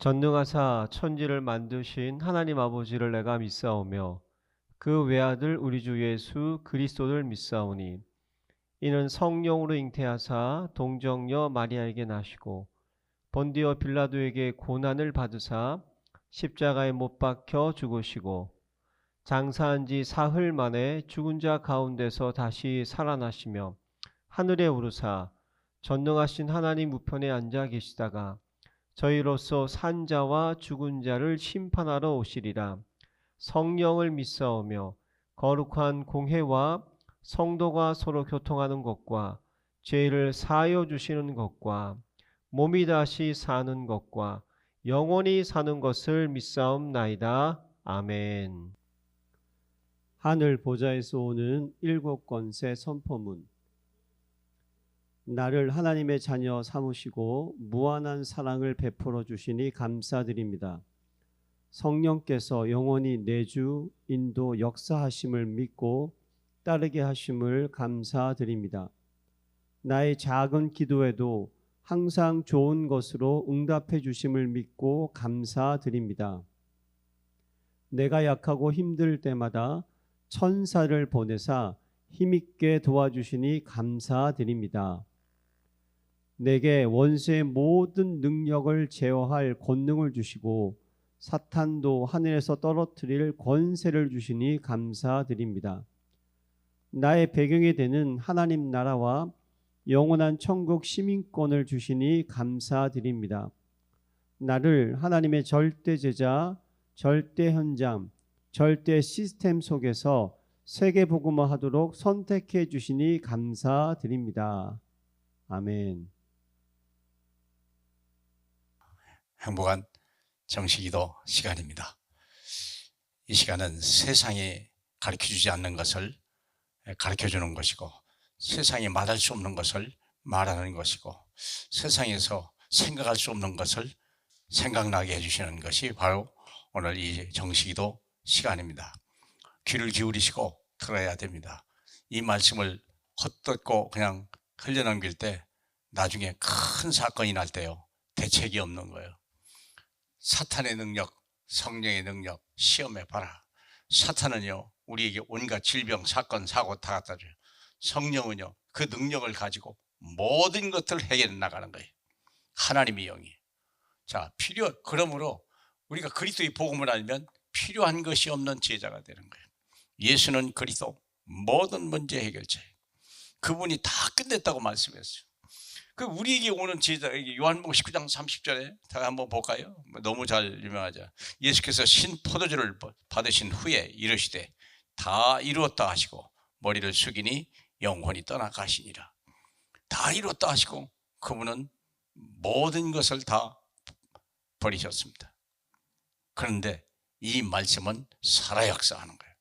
전능하사 천지를 만드신 하나님 아버지를 내가 믿사오며 그 외아들 우리 주 예수 그리스도를 믿사오니 이는 성령으로 잉태하사 동정녀 마리아에게 나시고 본디오 빌라도에게 고난을 받으사 십자가에 못 박혀 죽으시고 장사한 지 사흘 만에 죽은 자 가운데서 다시 살아나시며 하늘에 오르사 전능하신 하나님 우편에 앉아 계시다가 저희로서 산 자와 죽은 자를 심판하러 오시리라. 성령을 믿사오며 거룩한 공회와 성도가 서로 교통하는 것과 죄를 사하여 주시는 것과 몸이 다시 사는 것과 영원히 사는 것을 믿사옵나이다. 아멘. 하늘 보좌에서 오는 일곱 권세 선포문. 나를 하나님의 자녀 삼으시고 무한한 사랑을 베풀어 주시니 감사드립니다. 성령께서 영원히 내주 인도 역사하심을 믿고 따르게 하심을 감사드립니다. 나의 작은 기도에도 항상 좋은 것으로 응답해 주심을 믿고 감사드립니다. 내가 약하고 힘들 때마다 천사를 보내사 힘있게 도와주시니 감사드립니다. 내게 원수의 모든 능력을 제어할 권능을 주시고 사탄도 하늘에서 떨어뜨릴 권세를 주시니 감사드립니다. 나의 배경이 되는 하나님 나라와 영원한 천국 시민권을 주시니 감사드립니다. 나를 하나님의 절대 제자, 절대 현장, 절대 시스템 속에서 세계 복음화 하도록 선택해 주시니 감사드립니다. 아멘. 행복한 정식기도 시간입니다. 이 시간은 세상이 가르쳐주지 않는 것을 가르쳐주는 것이고, 세상이 말할 수 없는 것을 말하는 것이고, 세상에서 생각할 수 없는 것을 생각나게 해주시는 것이 바로 오늘 이 정식기도 시간입니다. 귀를 기울이시고 들어야 됩니다. 이 말씀을 헛듣고 그냥 흘려넘길 때 나중에 큰 사건이 날 때요, 대책이 없는 거예요. 사탄의 능력, 성령의 능력 시험해 봐라. 사탄은요, 우리에게 온갖 질병, 사건, 사고 다 갖다 줘요. 성령은요, 그 능력을 가지고 모든 것들을 해결해 나가는 거예요. 하나님의 영이. 자, 그러므로 우리가 그리스도의 복음을 알면 필요한 것이 없는 제자가 되는 거예요. 예수는 그리스도 모든 문제 해결자예요. 그분이 다 끝냈다고 말씀했어요. 그 우리에게 오는 제자, 요한복음 19장 30절에 다 한번 볼까요? 너무 잘 유명하죠. 예수께서 신포도주를 받으신 후에 이르시되 다 이루었다 하시고 머리를 숙이니 영혼이 떠나가시니라. 다 이루었다 하시고 그분은 모든 것을 다 버리셨습니다. 그런데 이 말씀은 살아 역사하는 거예요.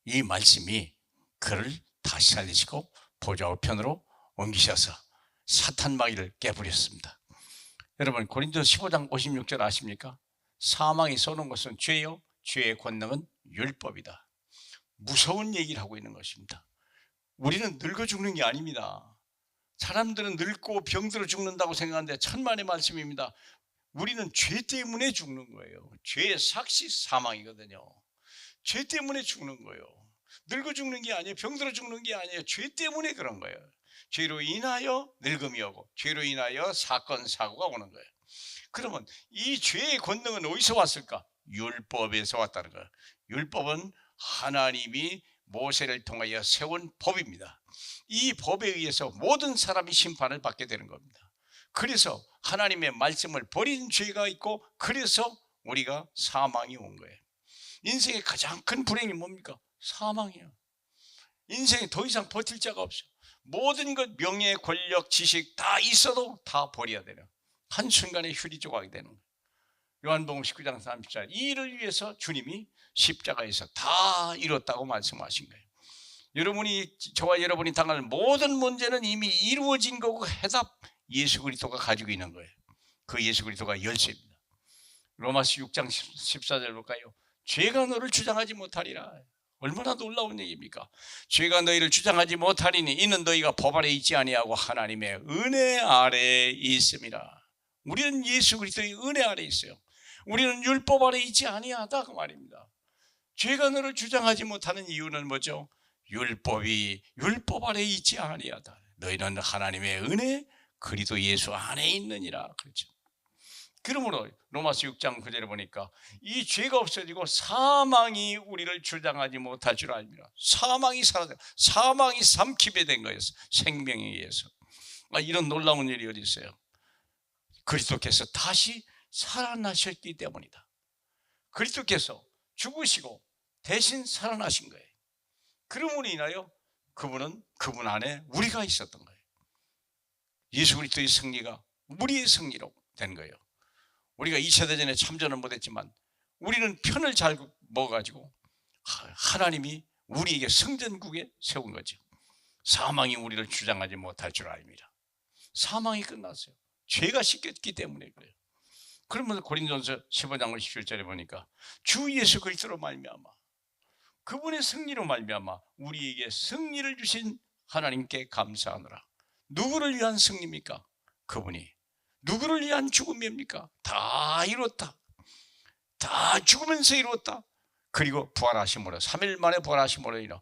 이 말씀이 그를 다시 살리시고 보좌 우편으로 옮기셔서 사탄 마귀를 깨버렸습니다. 여러분, 고린도 15장 56절 아십니까? 사망이 쏘는 것은 죄요, 죄의 권능은 율법이다. 무서운 얘기를 하고 있는 것입니다. 우리는 늙어 죽는 게 아닙니다. 사람들은 늙고 병들어 죽는다고 생각하는데 천만의 말씀입니다. 우리는 죄 때문에 죽는 거예요. 죄의 삭시 사망이거든요. 죄 때문에 죽는 거예요. 늙어 죽는 게 아니에요. 병들어 죽는 게 아니에요. 죄 때문에 그런 거예요. 죄로 인하여 늙음이 오고 죄로 인하여 사건 사고가 오는 거예요. 그러면 이 죄의 권능은 어디서 왔을까? 율법에서 왔다는 거예요. 율법은 하나님이 모세를 통하여 세운 법입니다. 이 법에 의해서 모든 사람이 심판을 받게 되는 겁니다. 그래서 하나님의 말씀을 버린 죄가 있고, 그래서 우리가 사망이 온 거예요. 인생의 가장 큰 불행이 뭡니까? 사망이에요. 인생에 더 이상 버틸 자가 없어. 모든 것, 명예, 권력, 지식 다 있어도 다 버려야 돼요. 한순간에 휴리 조각이 되는 거예요. 요한복음 19장 30절, 이 일을 위해서 주님이 십자가에서 다 이뤘다고 말씀하신 거예요. 저와 여러분이 당할 모든 문제는 이미 이루어진 거고, 해답 예수 그리스도가 가지고 있는 거예요. 그 예수 그리스도가 열쇠입니다. 로마서 6장 14절 볼까요? 죄가 너를 주장하지 못하리라. 얼마나 놀라운 얘기입니까? 죄가 너희를 주장하지 못하리니 이는 너희가 법 아래 있지 아니하고 하나님의 은혜 아래에 있음이라. 우리는 예수 그리스도의 은혜 아래에 있어요. 우리는 율법 아래 있지 아니하다 그 말입니다. 죄가 너를 주장하지 못하는 이유는 뭐죠? 율법 아래 있지 아니하다. 너희는 하나님의 은혜 그리스도 예수 안에 있느니라. 그렇죠. 그러므로 로마서 6장 9절에 보니까 이 죄가 없어지고 사망이 우리를 주장하지 못할 줄 알미라. 사망이 사라져, 사망이 삼키게 된 거였어. 생명에 의해서. 이런 놀라운 일이 어디 있어요? 그리스도께서 다시 살아나셨기 때문이다. 그리스도께서 죽으시고 대신 살아나신 거예요. 그러므로 인하여 그분 안에 우리가 있었던 거예요. 예수 그리스도의 승리가 우리의 승리로 된 거예요. 우리가 2차 대전에 참전은 못했지만 우리는 편을 잘 먹어가지고 하나님이 우리에게 성전국에 세운 거죠. 사망이 우리를 주장하지 못할 줄 압니다. 사망이 끝났어요. 죄가 씻겼기 때문에 그래요. 그러면서 고린도전서 15장 17절에 보니까 주 예수 그리스도로 말미암아 그분의 승리로 말미암아 우리에게 승리를 주신 하나님께 감사하노라. 누구를 위한 승리입니까? 그분이. 누구를 위한 죽음입니까? 다 이뤘다. 다 죽으면서 이뤘다. 그리고 부활하심으로 3일 만에 부활하심으로 인해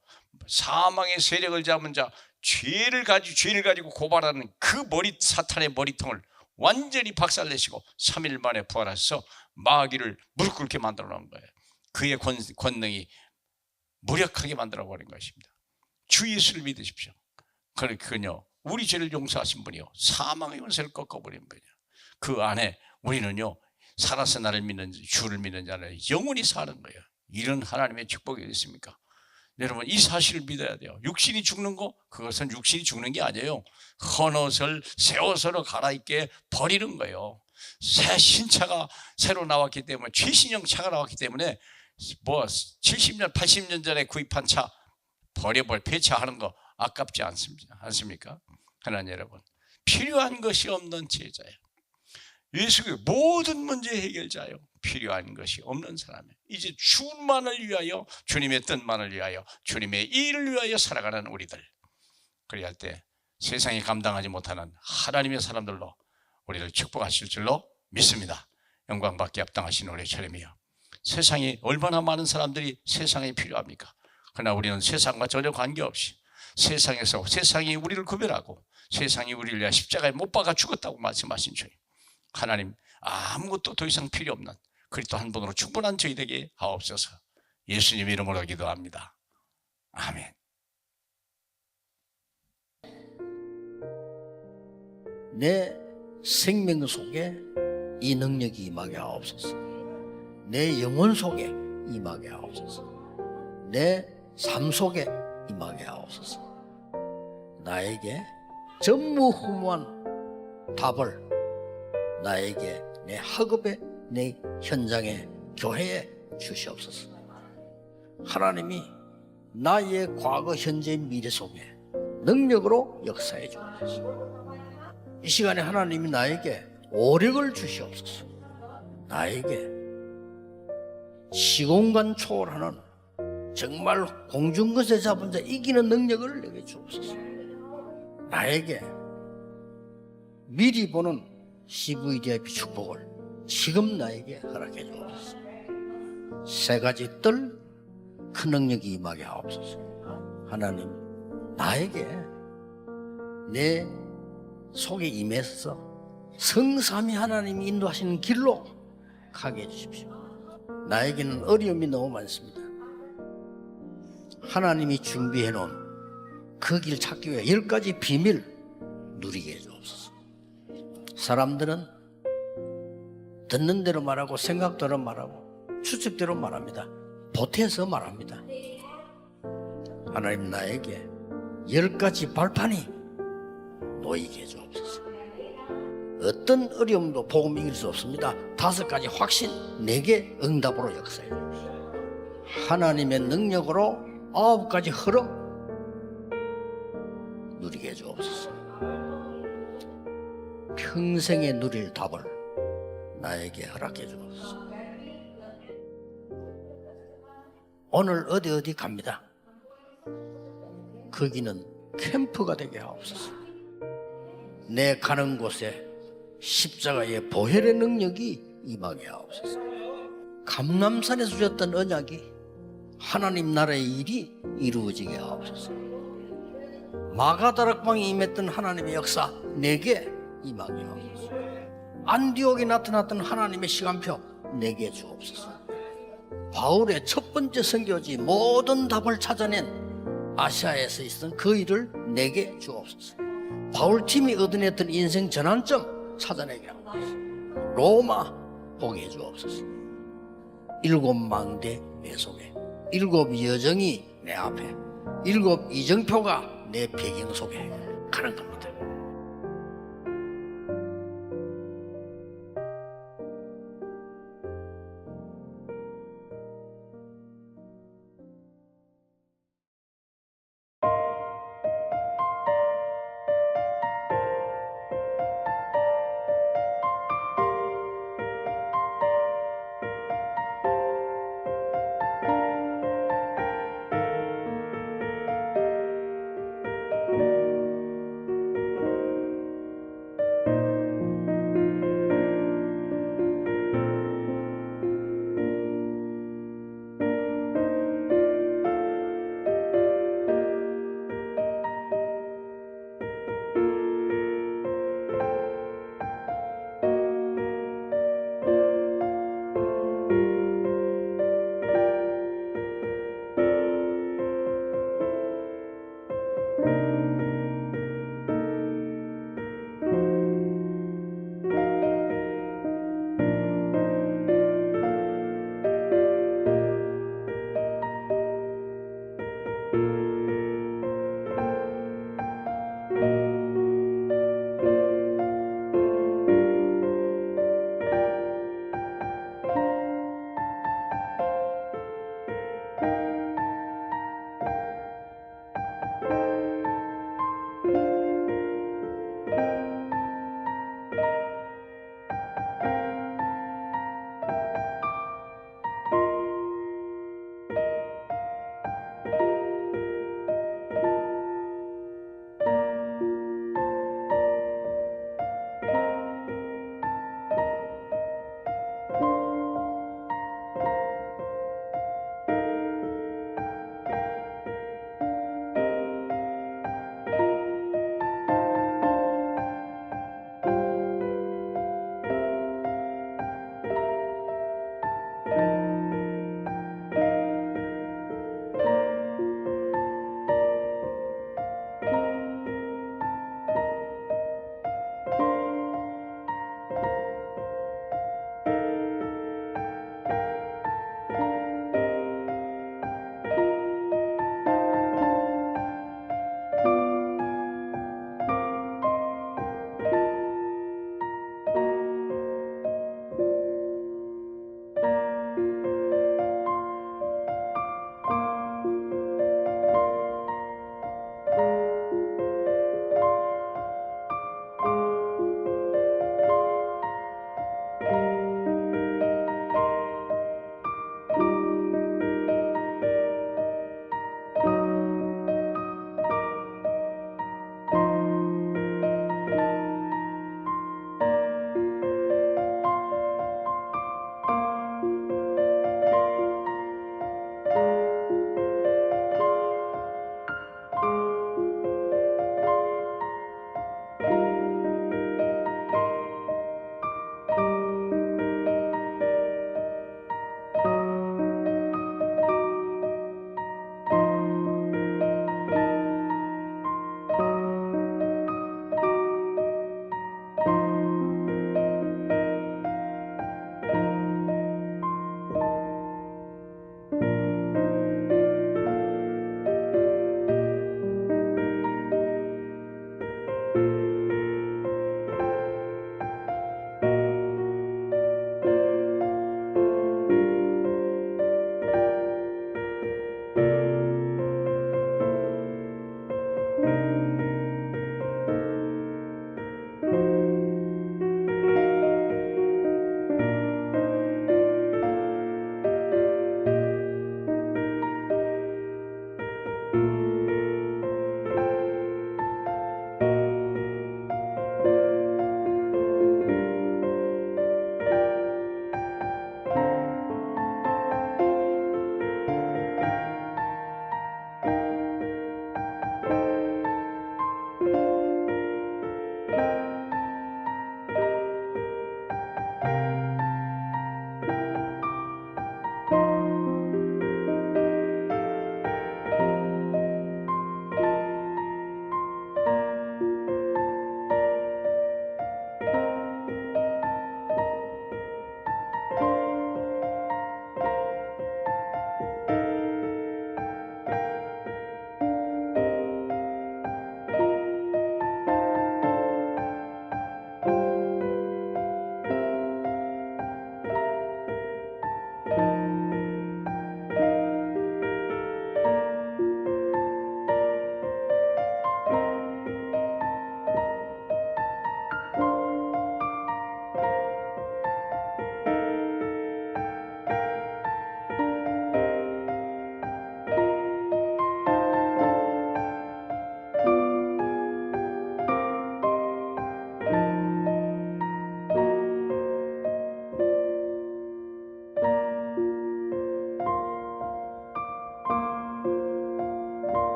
사망의 세력을 잡은 자 죄를 가지고 고발하는 그 사탄의 머리통을 완전히 박살내시고 3일 만에 부활하셔서 마귀를 무릎 꿇게 만들어 놓은 거예요. 그의 권능이 무력하게 만들어 버린 것입니다. 주 예수를 믿으십시오. 그는요 우리 죄를 용서하신 분이요 사망의 권세를 꺾어버린 분이요. 그 안에 우리는요 살아서 나를 믿는 주를 믿는 자는 영원히 사는 거예요. 이런 하나님의 축복이 있습니까? 여러분 이 사실을 믿어야 돼요. 육신이 죽는 거 그것은 육신이 죽는 게 아니에요. 헌옷을 새 옷으로 갈아입게 버리는 거예요. 새 신차가 새로 나왔기 때문에 최신형 차가 나왔기 때문에 70년 80년 전에 구입한 차 폐차하는 거 아깝지 않습니까? 하나님 여러분 필요한 것이 없는 제자예요. 예수가 모든 문제 해결자예요. 필요한 것이 없는 사람이에요. 이제 주만을 위하여 주님의 뜻만을 위하여 주님의 일을 위하여 살아가는 우리들. 그래야 할 때 세상이 감당하지 못하는 하나님의 사람들로 우리를 축복하실 줄로 믿습니다. 영광받기 합당하신 우리 주님이여 세상에 얼마나 많은 사람들이 세상에 필요합니까? 그러나 우리는 세상과 전혀 관계없이 세상이 우리를 구별하고 세상이 우리를 위해 십자가에 못 박아 죽었다고 말씀하신 주님 하나님 아무것도 더 이상 필요 없는 그리스도 한 분으로 충분한 저희 되게 하옵소서. 예수님 이름으로 기도합니다. 아멘. 내 생명 속에 이 능력이 임하게 하옵소서. 내 영혼 속에 임하게 하옵소서. 내 삶 속에 임하게 하옵소서. 나에게 전무후무한 답을 나에게 내 학업에 내 현장에 교회에 주시옵소서. 하나님이 나의 과거 현재 미래 속에 능력으로 역사해 주옵소서. 이 시간에 하나님이 나에게 오력을 주시옵소서. 나에게 시공간 초월하는 정말 공중것에 잡은 자 이기는 능력을 내게 주옵소서. 나에게 미리 보는 CVDIP 축복을 지금 나에게 허락해 주옵소서. 세 가지 뜰 큰 능력이 임하게 하옵소서. 하나님 나에게 내 속에 임해서 성삼위 하나님이 인도하시는 길로 가게 해주십시오. 나에게는 어려움이 너무 많습니다. 하나님이 준비해 놓은 그 길 찾기 위해 10가지 비밀 누리게 해주옵소서. 사람들은 듣는 대로 말하고 생각대로 말하고 추측대로 말합니다. 보태서 말합니다. 하나님 나에게 10가지 발판이 놓이게 해주옵소서. 어떤 어려움도 복음 이길 수 없습니다. 5가지 확신 내게 응답으로 역사해 주옵소서. 하나님의 능력으로 9가지 흐름 누리게 해주옵소서. 평생에 누릴 답을 나에게 허락해 주옵소서. 오늘 어디 갑니다. 거기는 캠프가 되게 하옵소서. 내 가는 곳에 십자가의 보혈의 능력이 임하게 하옵소서. 감람산에서 주셨던 언약이 하나님 나라의 일이 이루어지게 하옵소서. 마가다락방에 임했던 하나님의 역사 내게 임하게 하옵소서. 안디옥에 나타났던 하나님의 시간표 내게 주옵소서. 바울의 첫 번째 선교지 모든 답을 찾아낸 아시아에서 있었던 그 일을 내게 주옵소서. 바울팀이 얻어냈던 인생 전환점 찾아내게 하옵소서. 로마 보게 해 주옵소서. 7망대 내 속에, 7 여정이 내 앞에, 7 이정표가 내 배경 속에 가는 겁니다.